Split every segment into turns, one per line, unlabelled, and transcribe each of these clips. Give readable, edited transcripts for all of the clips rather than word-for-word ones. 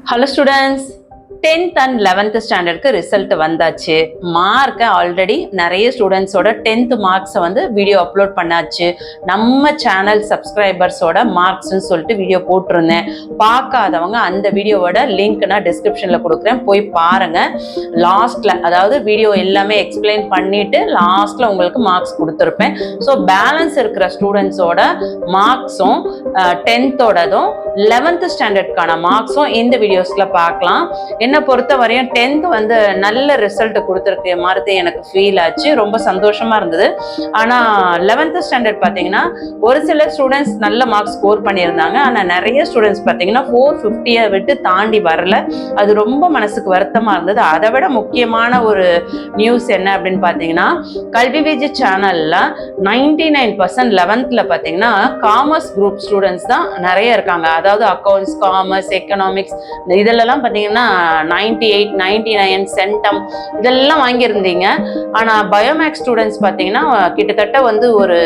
Hello students, 10th and 11th ஸ்டாண்டர்டுக்கு result வந்தாச்சு. மார்க்கை ஆல்ரெடி நிறைய ஸ்டூடெண்ட்ஸோட 10th மார்க்ஸை வந்து வீடியோ அப்லோட் பண்ணாச்சு. நம்ம சேனல் சப்ஸ்கிரைபர்ஸோட மார்க்ஸ்ன்னு சொல்லிட்டு வீடியோ போட்டிருந்தேன். பார்க்காதவங்க அந்த வீடியோவோட லிங்க் நான் டிஸ்கிரிப்ஷனில் கொடுக்குறேன், போய் பாருங்க. லாஸ்ட்ல அதாவது வீடியோ எல்லாமே எக்ஸ்பிளைன் பண்ணிட்டு லாஸ்ட்ல உங்களுக்கு மார்க்ஸ் கொடுத்துருப்பேன். ஸோ பேலன்ஸ் இருக்கிற ஸ்டூடெண்ட்ஸோட மார்க்ஸும் 10th-ஓடதும் 11th ஸ்டாண்டர்டுக்கான மார்க்ஸும் இந்த வீடியோஸ்ல பார்க்கலாம். என்னை பொறுத்த வரையும் 10th வந்து நல்ல ரிசல்ட் கொடுத்துருக்கு மாதிரி எனக்கு ஃபீல் ஆச்சு, ரொம்ப சந்தோஷமா இருந்தது. ஆனா 11th ஸ்டாண்டர்ட் பார்த்தீங்கன்னா ஒரு சில ஸ்டூடெண்ட்ஸ் நல்ல மார்க்ஸ் ஸ்கோர் பண்ணியிருந்தாங்க. ஆனா நிறைய ஸ்டூடெண்ட்ஸ் பார்த்தீங்கன்னா 450 விட்டு தாண்டி வரல. அது ரொம்ப மனசுக்கு வருத்தமா இருந்தது. அதை விட முக்கியமான ஒரு நியூஸ் என்ன அப்படின்னு பார்த்தீங்கன்னா, கல்வி விஜி சேனல்ல 99% 11th பார்த்தீங்கன்னா காமர்ஸ் குரூப் ஸ்டூடெண்ட்ஸ் தான் நிறைய இருக்காங்க. அதாவது அக்கௌண்ட்ஸ், காமர்ஸ், எக்கனாமிக்ஸ் இதெல்லாம் பார்த்தீங்கன்னா 98, 99 சென்டம் இதெல்லாம் வாங்கியிருந்தீங்க. ஆனால் பயோமேக்ஸ் ஸ்டூடெண்ட்ஸ் பார்த்தீங்கன்னா கிட்டத்தட்ட வந்து ஒரு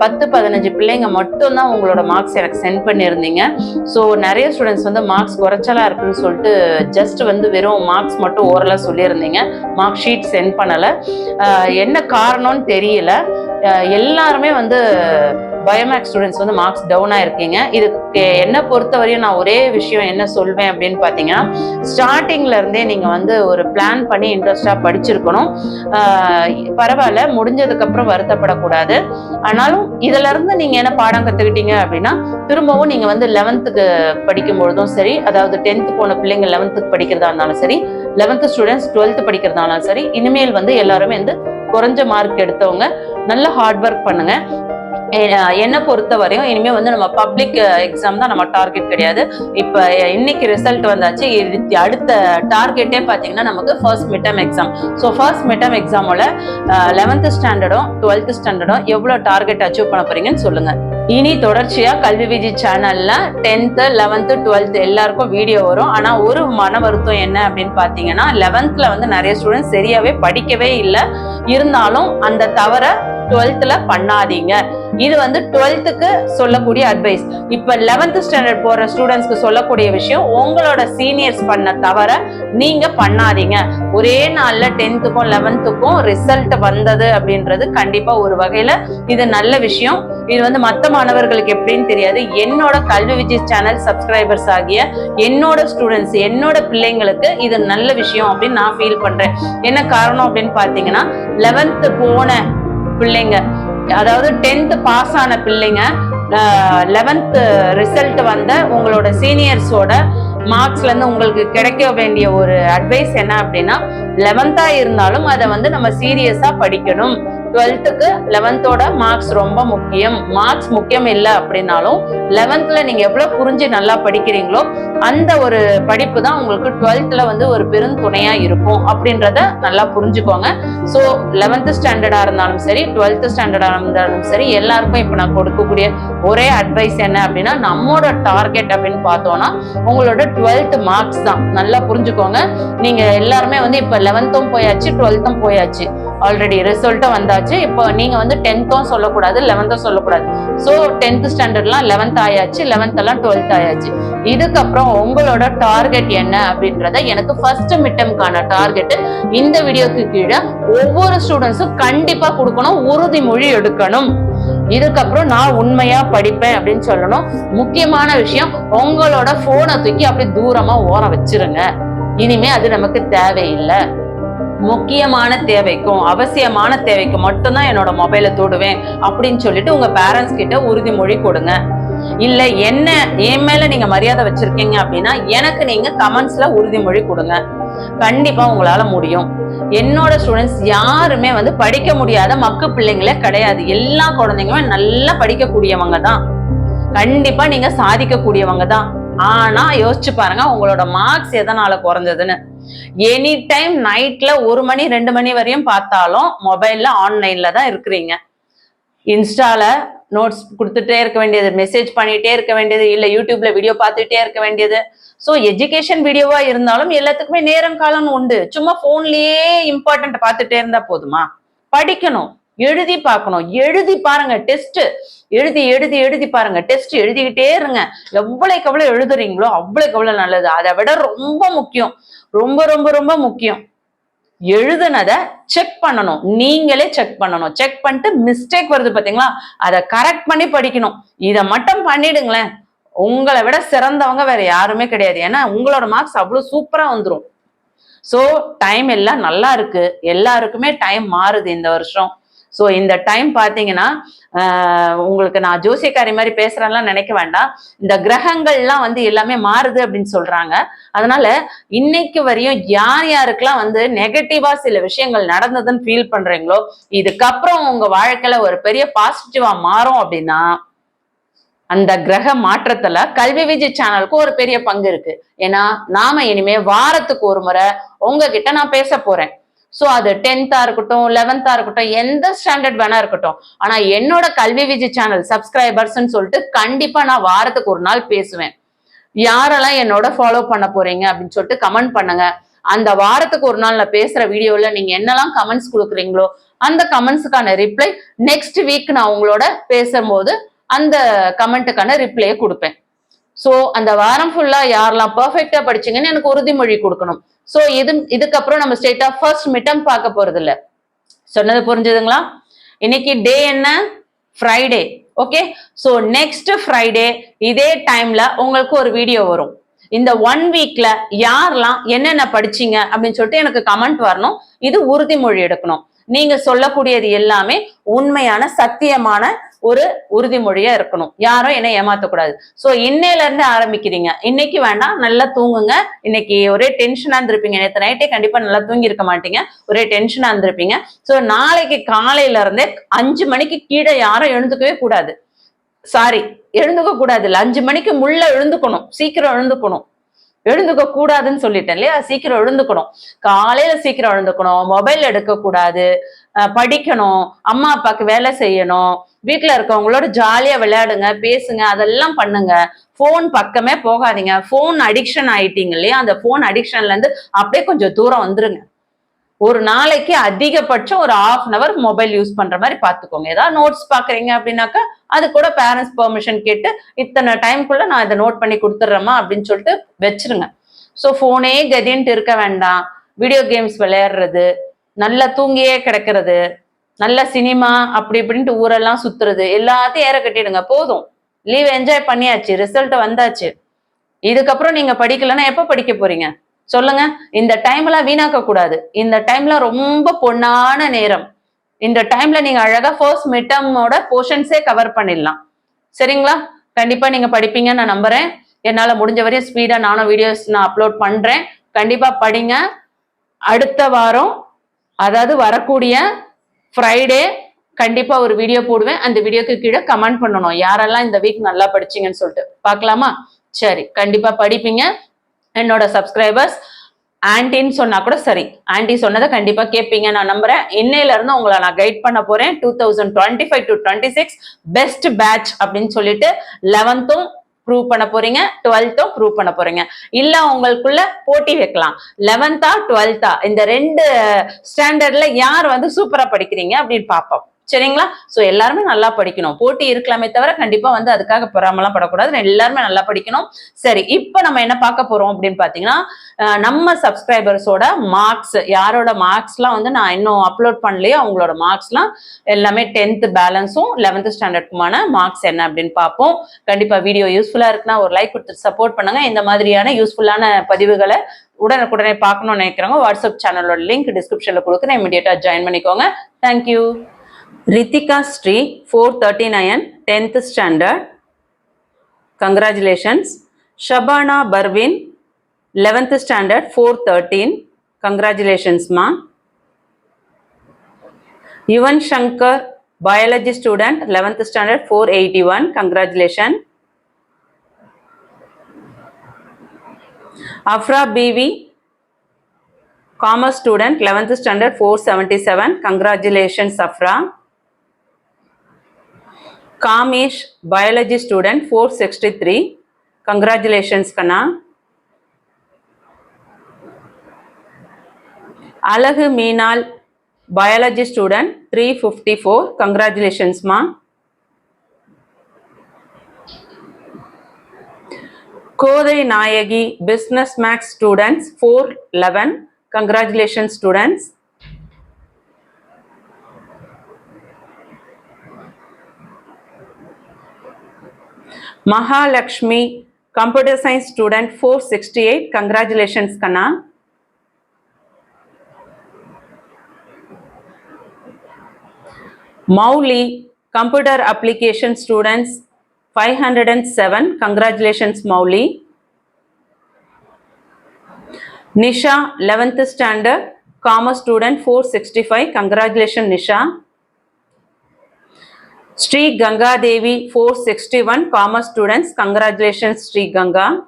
10-15 பிள்ளைங்க மட்டும்தான் உங்களோட மார்க்ஸ் எனக்கு சென்ட் பண்ணியிருந்தீங்க. ஸோ நிறைய ஸ்டூடெண்ட்ஸ் வந்து மார்க்ஸ் குறைச்சலாக இருக்குன்னு சொல்லிட்டு ஜஸ்ட் வந்து வெறும் மார்க்ஸ் மட்டும் ஓரலாக சொல்லியிருந்தீங்க, மார்க் ஷீட் சென்ட் பண்ணலை. என்ன காரணம்னு தெரியல. எல்லாருமே வந்து பயோமேக்ஸ் ஸ்டூடெண்ட்ஸ் வந்து மார்க்ஸ் டவுனாக இருக்கீங்க. இதுக்கு என்ன பொறுத்த வரையும் நான் ஒரே விஷயம் என்ன சொல்வேன் அப்படின்னு பார்த்தீங்கன்னா, ஸ்டார்டிங்ல இருந்தே நீங்கள் வந்து ஒரு பிளான் பண்ணி இன்ட்ரெஸ்டாக படிச்சிருக்கணும். பரவாயில்ல, முடிஞ்சதுக்கப்புறம் வருத்தப்படக்கூடாது. ஆனாலும் இதுல இருந்து நீங்கள் என்ன பாடம் கற்றுக்கிட்டீங்க அப்படின்னா, திரும்பவும் நீங்கள் வந்து 11th படிக்கும் பொழுதும் சரி, அதாவது 10th போன பிள்ளைங்க 11th படிக்கிறதா இருந்தாலும் சரி, 11th ஸ்டூடெண்ட்ஸ் 12th படிக்கிறதாலும் சரி, இனிமேல் வந்து எல்லாருமே வந்து குறைஞ்ச மார்க் எடுத்தவங்க நல்ல ஹார்ட் ஒர்க் பண்ணுங்க. என்னை பொறுத்த வரையும் இனிமே வந்து நம்ம பப்ளிக் எக்ஸாம் தான் நம்ம டார்கெட் கிடையாது. இப்போ இன்னைக்கு ரிசல்ட் வந்தாச்சு. அடுத்த டார்கெட்டே பார்த்தீங்கன்னா நமக்கு first midterm. So first மிட்டம் எக்ஸாமோட 11th ஸ்டாண்டர்டும் 12th ஸ்டாண்டர்டும் எவ்வளோ டார்கெட் அச்சீவ் பண்ண போறீங்கன்னு சொல்லுங்க. இனி தொடர்ச்சியா கல்வி விஜி சேனல்ல 10th, 11th, 12th எல்லாருக்கும் வீடியோ வரும். ஆனா ஒரு மன வருத்தம் என்ன அப்படின்னு பாத்தீங்கன்னா, 11th வந்து நிறைய ஸ்டூடெண்ட்ஸ் சரியாவே படிக்கவே இல்லை. இருந்தாலும் அந்த தவற 12th பண்ணாதீங்க. இது வந்து 12th சொல்லக்கூடிய அட்வைஸ். இப்ப 11th ஸ்டாண்டர்ட் போற ஸ்டூடெண்ட்ஸ்க்கு சொல்லக்கூடிய விஷயம், உங்களோட சீனியர்ஸ் பண்ண தவிர நீங்க பண்ணாதீங்க. ஒரே நாள்ல 10th-க்கும் 11th-க்கும் ரிசல்ட் வந்தது அப்படின்றது கண்டிப்பா ஒரு வகையில இது நல்ல விஷயம். இது வந்து மற்ற மாணவர்களுக்கு எப்படின்னு தெரியாது. என்னோட கல்வி விஜி சேனல் சப்ஸ்கிரைபர்ஸ் ஆகிய என்னோட ஸ்டூடெண்ட்ஸ், என்னோட பிள்ளைங்களுக்கு இது நல்ல விஷயம் அப்படின்னு நான் ஃபீல் பண்றேன். என்ன காரணம் அப்படின்னு பாத்தீங்கன்னா, 11th போன பிள்ளைங்க, அதாவது 10th பாஸ் ஆன பிள்ளைங்க 11th ரிசல்ட் வந்த உங்களோட சீனியர்ஸோட மார்க்ஸ்ல இருந்து உங்களுக்கு கிடைக்க வேண்டிய ஒரு அட்வைஸ் என்ன அப்படின்னா, 11th இருந்தாலும் அதை வந்து நம்ம சீரியஸா படிக்கணும். 12th 11th-ஓட மார்க்ஸ் ரொம்ப முக்கியம். மார்க்ஸ் முக்கியம் இல்லை அப்படின்னாலும் 11th நீங்க எவ்வளவு புரிஞ்சு நல்லா படிக்கிறீங்களோ அந்த ஒரு படிப்பு தான் உங்களுக்கு 12th வந்து ஒரு பெரும் துணையா இருக்கும் அப்படின்றத நல்லா புரிஞ்சுக்கோங்க. ஸோ 11th ஸ்டாண்டர்டா இருந்தாலும் சரி, 12th ஸ்டாண்டர்டா இருந்தாலும் சரி, எல்லாருக்கும் இப்போ நான் கொடுக்கக்கூடிய ஒரே அட்வைஸ் என்ன அப்படின்னா, நம்மளோட டார்கெட் அப்படின்னு பார்த்தோம்னா உங்களோட 12th மார்க்ஸ் தான். நல்லா புரிஞ்சுக்கோங்க. நீங்க எல்லாருமே வந்து இப்ப 11th போயாச்சு, 12th போயாச்சு, ஆல்ரெடி ரிசல்ட்டும் வந்தாச்சு. இப்போ நீங்க வந்து 10th சொல்லக்கூடாது, 11th சொல்லக்கூடாது. ஸோ 10th ஸ்டாண்டர்ட்லாம் 11th ஆயாச்சு, 11th எல்லாம் 12th ஆயாச்சு. இதுக்கப்புறம் உங்களோட டார்கெட் என்ன அப்படின்றத எனக்கு ஃபர்ஸ்ட் மிட்டம்கான டார்கெட் இந்த வீடியோக்கு கீழே ஒவ்வொரு ஸ்டூடெண்ட்ஸும் கண்டிப்பா கொடுக்கணும், உறுதிமொழி எடுக்கணும். இதுக்கப்புறம் நான் உண்மையா படிப்பேன் அப்படின்னு சொல்லணும். முக்கியமான விஷயம், உங்களோட போனை தூக்கி அப்படி தூரமா ஓரம் வச்சிருங்க. இனிமே அது நமக்கு தேவையில்லை. முக்கியமான தேவைக்கும் அவசியமான தேவைக்கும் மட்டும்தான் என்னோட மொபைலை தொடுவேன் அப்படின்னு சொல்லிட்டு உங்க பேரண்ட்ஸ் கிட்ட உறுதிமொழி கொடுங்க. இல்ல என்ன என் மேல நீங்க மரியாதை வச்சிருக்கீங்க அப்படின்னா எனக்கு நீங்க கமெண்ட்ஸ்ல உறுதிமொழி கொடுங்க. கண்டிப்பா உங்களால முடியும். என்னோட ஸ்டூடெண்ட்ஸ் யாருமே வந்து படிக்க முடியாத மக்கு பிள்ளைங்களே கிடையாது. எல்லா குழந்தைங்களுமே நல்லா படிக்கக்கூடியவங்க தான். கண்டிப்பா நீங்க சாதிக்கக்கூடியவங்க தான். ஆனா யோசிச்சு பாருங்க, உங்களோட மார்க்ஸ் எதனால குறைஞ்சதுன்னு. எனி டைம் நைட்ல 1 மணி 2 மணி வரையும் பார்த்தாலும் மொபைல்ல ஆன்லைன்ல தான் இருக்கிறீங்க. இன்ஸ்டால நோட்ஸ் கொடுத்துட்டே இருக்க வேண்டியது, மெசேஜ் பண்ணிட்டே இருக்க வேண்டியது, இல்ல யூடியூப்ல வீடியோ பார்த்துட்டே இருக்க வேண்டியது. ஸோ எஜுகேஷன் வீடியோவா இருந்தாலும் எல்லாத்துக்குமே நேரம் காலம் உண்டு. சும்மா போன்லயே இம்பார்ட்டன்ட் பார்த்துட்டே இருந்தா போதுமா? படிக்கணும். எழுதி பார்க்கணும். எழுதி பாருங்க. டெஸ்ட் எழுதி எழுதி எழுதி பாருங்க. டெஸ்ட் எழுதிக்கிட்டே இருங்க. எவ்வளவுக்கு எவ்வளவு எழுதுறீங்களோ அவ்வளவுக்கு எவ்வளவு நல்லது. அதை விட ரொம்ப முக்கியம், ரொம்ப ரொம்ப ரொம்ப முக்கியம், எழுதுனத செக் பண்ணணும். நீங்களே செக் பண்ணணும். செக் பண்ணிட்டு மிஸ்டேக் வருது பாத்தீங்களா, அதை கரெக்ட் பண்ணி படிக்கணும். இதை மட்டும் பண்ணிடுங்களேன், உங்களை விட சிறந்தவங்க வேற யாருமே கிடையாது. ஏன்னா உங்களோட மார்க்ஸ் அவ்வளவு சூப்பரா வந்துடும். ஸோ டைம் எல்லாம் நல்லா இருக்கு. எல்லாருக்குமே டைம் மாறுது இந்த வருஷம். ஸோ இந்த டைம் பார்த்தீங்கன்னா உங்களுக்கு நான் ஜோசியக்காரி மாதிரி பேசுறேன்லாம் நினைக்க வேண்டாம். இந்த கிரகங்கள்லாம் வந்து எல்லாமே மாறுது அப்படின்னு சொல்றாங்க. அதனால இன்னைக்கு வரையும் யார் யாருக்கெல்லாம் வந்து நெகட்டிவா சில விஷயங்கள் நடந்ததுன்னு ஃபீல் பண்றீங்களோ, இதுக்கப்புறம் உங்க வாழ்க்கையில ஒரு பெரிய பாசிட்டிவா மாறும் அப்படின்னா அந்த கிரக மாற்றத்துல கல்வி விஜய் சேனலுக்கு ஒரு பெரிய பங்கு இருக்கு. ஏன்னா நாம இனிமே வாரத்துக்கு ஒரு முறை உங்ககிட்ட நான் பேச போறேன். சோ அது 10th இருக்கட்டும், 11th இருக்கட்டும், எந்த ஸ்டாண்டர்ட் வேணா இருக்கட்டும். ஆனா என்னோட கல்வி விஜய் சேனல் சப்ஸ்கிரைபர்ஸ் சொல்லிட்டு கண்டிப்பா நான் வாரத்துக்கு ஒரு நாள் பேசுவேன். யாரெல்லாம் என்னோட ஃபாலோ பண்ண போறீங்க அப்படின்னு சொல்லிட்டு கமெண்ட் பண்ணுங்க. அந்த வாரத்துக்கு ஒரு நாள் நான் பேசுற வீடியோல நீங்க என்னெல்லாம் கமெண்ட்ஸ் கொடுக்குறீங்களோ அந்த கமெண்ட்ஸுக்கான ரிப்ளை நெக்ஸ்ட் வீக் நான் உங்களோட பேசும்போது அந்த கமெண்ட்டுக்கான ரிப்ளையை கொடுப்பேன். சோ அந்த வாரம் ஃபுல்லா யாரெல்லாம் பெர்ஃபெக்டா படிச்சீங்கன்னு எனக்கு உறுதிமொழி கொடுக்கணும். சோ இதுக்கப்புறம் நம்ம ஸ்ட்ரெயிட்டா ஃபர்ஸ்ட் மிட்டம் பார்க்க போறது இல்ல. சொன்னது புரிஞ்சுதுங்களா? இன்னைக்கு டே என்ன? Friday. Okay, so next Friday இதே டைம்ல உங்களுக்கு ஒரு வீடியோ வரும். இந்த 1 வீக்ல யாரெல்லாம் என்னென்ன படிச்சீங்க அப்படின்னு சொல்லிட்டு எனக்கு கமெண்ட் வரணும். இது உறுதிமொழி எடுக்கணும். நீங்க சொல்லக்கூடியது எல்லாமே உண்மையான சத்தியமான ஒரு உறுதிமொழியா இருக்கணும். யாரும் என்ன ஏமாத்தக்கூடாது. சோ இன்னையில இருந்து ஆரம்பிக்கிறீங்க. இன்னைக்கு வேண்டாம், நல்லா தூங்குங்க. இன்னைக்கு ஒரே டென்ஷனா இருந்திருப்பீங்க. நேற்று நைட்டே கண்டிப்பா நல்லா தூங்கி இருக்க மாட்டீங்க, ஒரே டென்ஷனா இருந்திருப்பீங்க. சோ நாளைக்கு காலையில இருந்தே 5 மணிக்கு கீழே யாரும் எழுந்துக்கவே கூடாது. சாரி, எழுந்துக்க கூடாது இல்ல, 5 மணிக்கு முள்ள எழுந்துக்கணும். சீக்கிரம் எழுந்துக்கணும். எழுந்துக்க கூடாதுன்னு சொல்லிட்டேன் இல்லையா? சீக்கிரம் எழுந்துக்கணும். காலையில சீக்கிரம் எழுந்துக்கணும். மொபைல் எடுக்க கூடாது. படிக்கணும். அம்மா அப்பாக்கு வேலை செய்யணும். வீட்டுல இருக்கவங்களோட ஜாலியா விளையாடுங்க, பேசுங்க, அதெல்லாம் பண்ணுங்க. போன் பக்கமே போகாதீங்க. போன் அடிக்ஷன் ஆயிட்டீங்க இல்லையா? அந்த போன் அடிக்ஷன்ல இருந்து அப்படியே கொஞ்சம் தூரம் வந்துருங்க. ஒரு நாளைக்கு அதிகபட்சம் ஒரு 1/2 hour மொபைல் யூஸ் பண்ற மாதிரி பாத்துக்கோங்க. ஏதாவது நோட்ஸ் பாக்குறீங்க அப்படின்னாக்கா அது கூட பேரண்ட்ஸ் பெர்மிஷன் கேட்டு இத்தனை டைம்குள்ள நான் இதை நோட் பண்ணி கொடுத்துட்றேமா அப்படின்னு சொல்லிட்டு வச்சிருங்க. ஸோ போனே கதின்ட்டு இருக்க வேண்டாம். வீடியோ கேம்ஸ் விளையாடுறது, நல்லா தூங்கியே கிடக்கிறது, நல்ல சினிமா அப்படி இப்படின்ட்டு ஊரெல்லாம் சுத்துறது எல்லாத்தையும் ஏற கட்டிடுங்க. போதும், லீவ் என்ஜாய் பண்ணியாச்சு, ரிசல்ட் வந்தாச்சு. இதுக்கப்புறம் நீங்க படிக்கலன்னா எப்ப படிக்க போறீங்க சொல்லுங்க? இந்த டைம்ல வீணாக்க கூடாது. இந்த டைம்ல ரொம்ப பொன்னான நேரம். இந்த டைம்ல நீங்க அழகா ஃபர்ஸ்ட் மிட்டமோட போர்ஷன்ஸே கவர் பண்ணிடலாம். சரிங்களா? கண்டிப்பா நீங்க படிப்பீங்கன்னு நான் நம்புறேன். என்னால முடிஞ்ச வரையும் ஸ்பீடா நானும் வீடியோஸ் நான் அப்லோட் பண்றேன். கண்டிப்பா படிங்க. அடுத்த வாரம், அதாவது வரக்கூடிய ஃப்ரைடே கண்டிப்பா ஒரு வீடியோ போடுவேன். அந்த வீடியோக்கு கீழே கமெண்ட் பண்ணணும் யாரெல்லாம் இந்த வீக் நல்லா படிச்சீங்கன்னு சொல்லிட்டு. பார்க்கலாமா? சரி, கண்டிப்பா படிப்பீங்க. என்னோட சப்ஸ்கிரைபர்ஸ் ஆன்டின்னு சொன்னா கூட சரி, ஆன்டி சொன்னதை கண்டிப்பா கேட்பீங்க நான் நம்புறேன். இன்னையில இருந்து உங்களை நான் கைட் பண்ண போறேன். 2025 to 26 பெஸ்ட் பேட்ச் அப்படின்னு சொல்லிட்டு 11th ப்ரூவ் பண்ண போறீங்க, 12th ப்ரூவ் பண்ண போறீங்க. இல்ல உங்களுக்குள்ள போட்டி வைக்கலாம், 11th 12th இந்த 2 ஸ்டாண்டர்ட்ல யார் வந்து சூப்பரா படிக்கிறீங்க அப்படின்னு பார்ப்போம். சரிங்களா? சோ எல்லாருமே நல்லா படிக்கணும். போட்டி இருக்கலாமே தவிர கண்டிப்பா வந்து அதுக்காக பொறாமலாம் படக்கூடாது. எல்லாருமே நல்லா படிக்கணும். சரி, இப்ப நம்ம என்ன பார்க்க போறோம் அப்படின்னு பாத்தீங்கன்னா, நம்ம சப்ஸ்கிரைபர்ஸோட மார்க்ஸ், யாரோட மார்க்ஸ்லாம் வந்து நான் இன்னும் அப்லோட் பண்ணலையோ அவங்களோட மார்க்ஸ்லாம் எல்லாமே 10th பேலன்ஸும் 11th ஸ்டாண்டர்டுக்குமான மார்க்ஸ் என்ன அப்படின்னு பார்ப்போம். கண்டிப்பா வீடியோ யூஸ்ஃபுல்லா இருக்குன்னா ஒரு லைக் கொடுத்து சப்போர்ட் பண்ணுங்க. இந்த மாதிரியான யூஸ்ஃபுல்லான பதிவுகளை உடனுக்குடனே பார்க்கணும்னு நினைக்கிறவங்க வாட்ஸ்அப் சேனலோட லிங்க் டிஸ்கிரிப்ஷன்ல கொடுக்குறேன். இமீடியட்டா ஜாயின் பண்ணிக்கோங்க. Thank you. Ritika Sri 439 10th standard. Congratulations. Shabana Barvin 11th standard 413. Congratulations ma. Yuvan Shankar biology student 11th standard 481. Congratulations. Afra BV commerce student 11th standard 477. Congratulations Afra. Kamish biology student 463. Congratulations Kana. Alagu Meenal biology student 354. Congratulations ma. Kodai Nayagi business max students 411. Congratulations students. Mahalakshmi computer science student 468. Congratulations Kanna. Mauli computer application students 507. Congratulations Mauli. Nisha 11th standard commerce student 465. Congratulations Nisha. Sri Ganga Devi 461 commerce students. Congratulations Sri Ganga.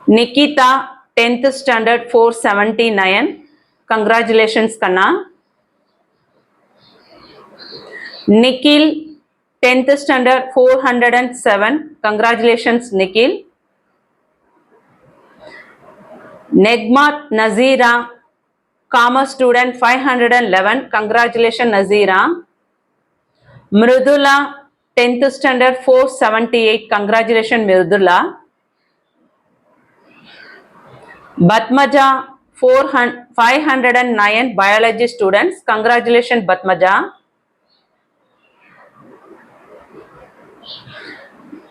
Nikita 10th standard 479. Congratulations Kanna. Nikhil 10th standard 407. Congratulations Nikhil. Negmat Nazira commerce student 511. Congratulations Nazira. Mridula 10th standard 478. Congratulations Mridula. Batmaja 509 biology students. Congratulations Batmaja.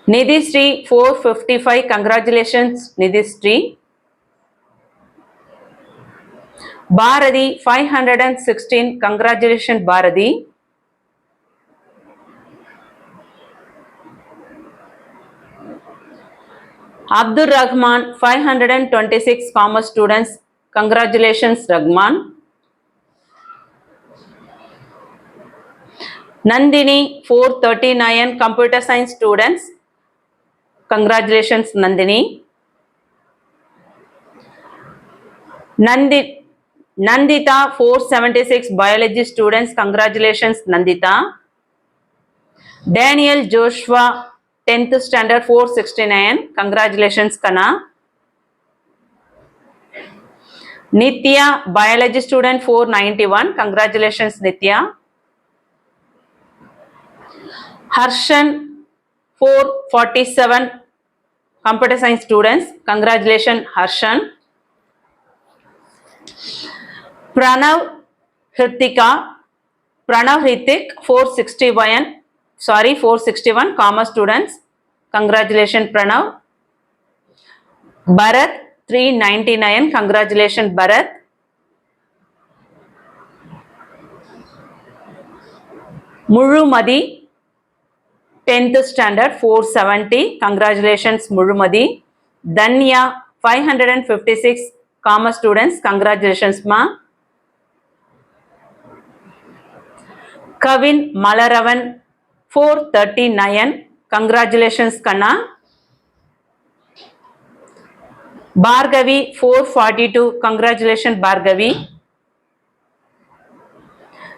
Nidhisri 455. Congratulations Nidhisri. Bharati 516. Congratulations Bharati. Abdur Rahman 526 commerce students. Congratulations Rahman. Nandini 439 computer science students. Congratulations Nandini. Nandita 476 biology students. Congratulations Nandita. Daniel Joshua 10th standard 469. Congratulations Kana. Nitya biology student 491. Congratulations Nitya. Harshan 447 computer science students. Congratulations Harshan. Pranav Hritik 461 commerce students. Congratulations Pranav. Bharat 399. Congratulations Bharat. Murumadi 10th standard 470. Congratulations Murumadi. Danya 556 commerce students. Congratulations ma. Kavin Malaravan 439. Congratulations Kanna. Bhargavi 442. Congratulations Bhargavi.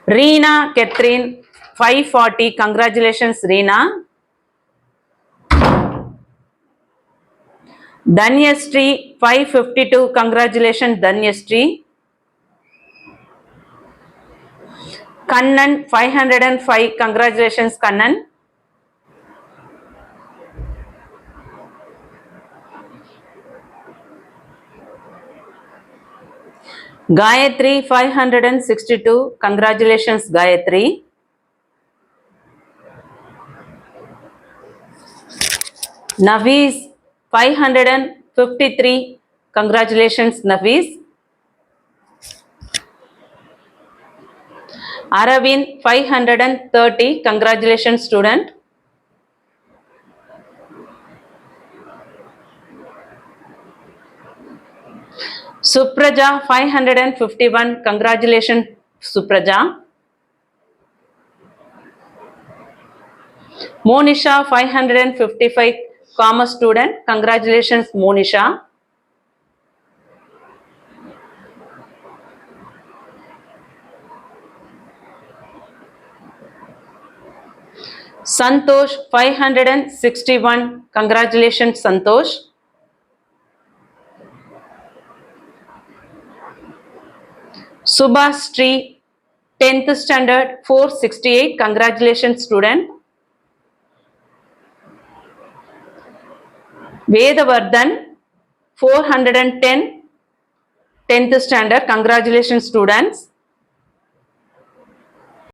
Reena Catherine 540. Congratulations Reena. Danyastri 552. Congratulations Danyastri. Kannan 505. Congratulations Kannan. Gayatri 562. Congratulations Gayatri. Navees 553. Congratulations Navees. Aravind 530. Congratulations student. Supraja 551. Congratulations Supraja. Monisha 555 commerce student. Congratulations Monisha. Santosh 561. Congratulations Santosh. Subhashree, 10th standard, 468. Congratulations, student. Vedavardhan, 410. 10th standard. Congratulations, students.